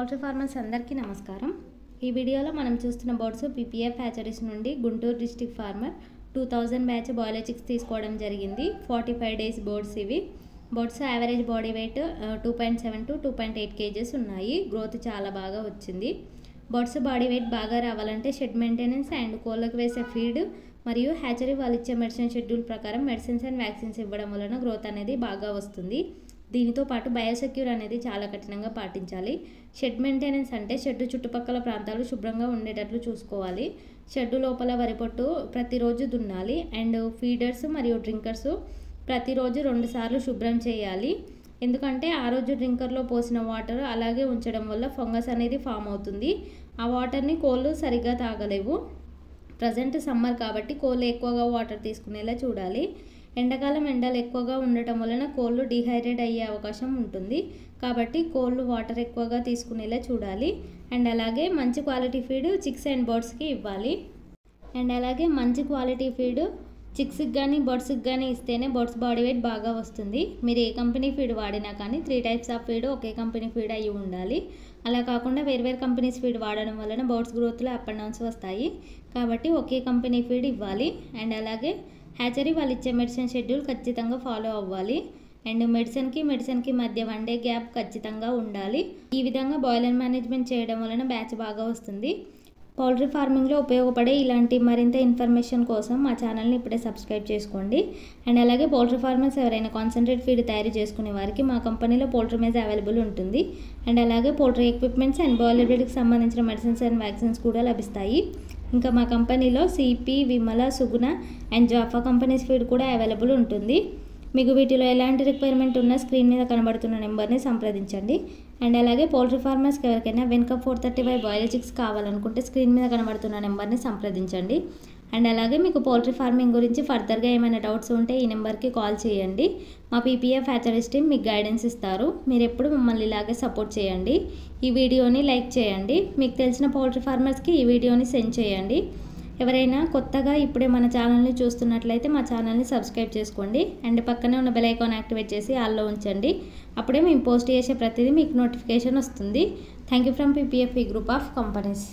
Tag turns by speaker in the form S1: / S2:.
S1: Poultry farmers అందరికీ నమస్కారం। ఈ వీడియోలో మనం చూస్తున్న బర్డ్స్ పీపీఎఫ్ హ్యాచరీస్ నుండి Guntur district farmer 2000 batch broiler chicks తీసుకోవడం జరిగింది। 45 డేస్ బర్డ్స్ ఇవి। Birds average body weight 2.7 to 2.8 kgs ఉన్నాయి। గ్రోత్ చాలా బాగా వచ్చింది। బర్డ్స్ బాడీ వెయిట్ బాగా రావాలంటే షెడ్ మెయింటెనెన్స్ అండ్ కోళ్ళకు వేసే ఫీడ్ మరియు హ్యాచరీ వాళ్ళు ఇచ్చే మెడిసిన్ షెడ్యూల్ ప్రకారం మెడిసిన్స్ అండ్ వ్యాక్సిన్స్ ఇవ్వడం వలన గ్రోత్ అనేది బాగా వస్తుంది। దీనితో పాటు బయోసెక్యూర్ అనేది చాలా కఠినంగా పాటించాలి। షెడ్ మెయింటెనెన్స్ అంటే షెడ్ చుట్టుపక్కల ప్రాంతాలు శుభ్రంగా ఉండేటట్లు చూసుకోవాలి। షెడ్ లోపల వరి పొట్టు ప్రతిరోజు దున్నాలి అండ్ ఫీడర్స్ మరియు డ్రింకర్స్ ప్రతిరోజు 2 సార్లు శుభ్రం చేయాలి। ఎందుకంటే ఆ రోజు డ్రింకర్లో పోసిన వాటర్ అలాగే ఉంచడం వల్ల ఫంగస్ అనేది ఫామ్ అవుతుంది। ఆ వాటర్ని కోళ్ళు సరిగ్గా తాగలేవు। ప్రజెంట్ సమ్మర్ కాబట్టి కోళ్ళు ఎక్కువగా వాటర్ తీసుకునేలా చూడాలి। ఎండాకాలం ఎండలు ఎక్కువగా ఉండటం వలన కోళ్ళు డిహైడ్రేట్ అయ్యే అవకాశం ఉంటుంది। కాబట్టి కోళ్ళు వాటర్ ఎక్కువగా తీసుకునేలా చూడాలి అండ్ అలాగే మంచి క్వాలిటీ ఫీడ్ చిక్స్ అండ్ బర్డ్స్కి ఇవ్వాలి। అండ్ అలాగే మంచి క్వాలిటీ ఫీడ్ చిక్స్కి కానీ బర్డ్స్కి కానీ ఇస్తేనే బర్డ్స్ బాడీ వెయిట్ బాగా వస్తుంది। మీరు ఏ కంపెనీ ఫీడ్ వాడినా కానీ 3 types of feed okay company feed అయ్యి ఉండాలి। అలా కాకుండా వేర్వేరు కంపెనీస్ ఫీడ్ వాడడం వలన బర్డ్స్ గ్రోత్లో అప్ అండ్ డౌన్స్ వస్తాయి। కాబట్టి ఒకే కంపెనీ ఫీడ్ ఇవ్వాలి అండ్ అలాగే హ్యాచరీ వాళ్ళు ఇచ్చే మెడిసిన్ షెడ్యూల్ ఖచ్చితంగా ఫాలో అవ్వాలి అండ్ మెడిసిన్కి మధ్య 1 day గ్యాప్ ఖచ్చితంగా ఉండాలి। ఈ విధంగా బాయిలర్ మేనేజ్మెంట్ చేయడం వలన బ్యాచ్ బాగా వస్తుంది। పౌల్ట్రీ ఫార్మింగ్లో ఉపయోగపడే ఇలాంటి మరింత ఇన్ఫర్మేషన్ కోసం మా ఛానల్ని ఇప్పుడే సబ్స్క్రైబ్ చేసుకోండి అండ్ అలాగే పౌల్ట్రీ ఫార్మర్స్ ఎవరైనా కాన్సన్ట్రేట్ ఫీడ్ తయారు చేసుకునే వారికి మా కంపెనీలో పౌల్ట్రీ మేజ్ అవైలబుల్ ఉంటుంది అండ్ అలాగే పౌల్ట్రీ ఎక్విప్మెంట్స్ అండ్ బాయిలర్ బ్రీడ్కి సంబంధించిన మెడిసిన్స్ అండ్ వ్యాక్సిన్స్ కూడా లభిస్తాయి। ఇంకా మా కంపెనీలో CP, Vimala, Suguna and Jaffa companies feed కూడా అవైలబుల్ ఉంటుంది। మీకు వీటిలో ఎలాంటి రిక్వైర్మెంట్ ఉన్నా స్క్రీన్ మీద కనబడుతున్న నెంబర్ని సంప్రదించండి అండ్ అలాగే పౌల్ట్రీ ఫార్మర్స్కి ఎవరికైనా వెనుక 435 బాయిలర్ చిక్స్ కావాలనుకుంటే స్క్రీన్ మీద కనబడుతున్న నెంబర్ని సంప్రదించండి అండ్ అలాగే మీకు పౌల్ట్రీ ఫార్మింగ్ గురించి ఫర్దర్గా ఏమైనా డౌట్స్ ఉంటే ఈ నెంబర్కి కాల్ చేయండి। మా పీపీఎఫ్ హ్యాచరీస్ టీమ్ మీకు గైడెన్స్ ఇస్తారు। మీరు ఎప్పుడు మమ్మల్ని ఇలాగే సపోర్ట్ చేయండి। ఈ వీడియోని లైక్ చేయండి। మీకు తెలిసిన పౌల్ట్రీ ఫార్మర్స్కి ఈ వీడియోని సెండ్ చేయండి। ఎవరైనా కొత్తగా ఇప్పుడే మన ఛానల్ని చూస్తున్నట్లయితే మా ఛానల్ని సబ్స్క్రైబ్ చేసుకోండి అండ్ పక్కనే ఉన్న బెల్ ఐకాన్ యాక్టివేట్ చేసి ఆల్లో ఉంచండి। అప్పుడే మేము పోస్ట్ చేసే ప్రతిదీ మీకు నోటిఫికేషన్ వస్తుంది। Thank you from PPF group of companies.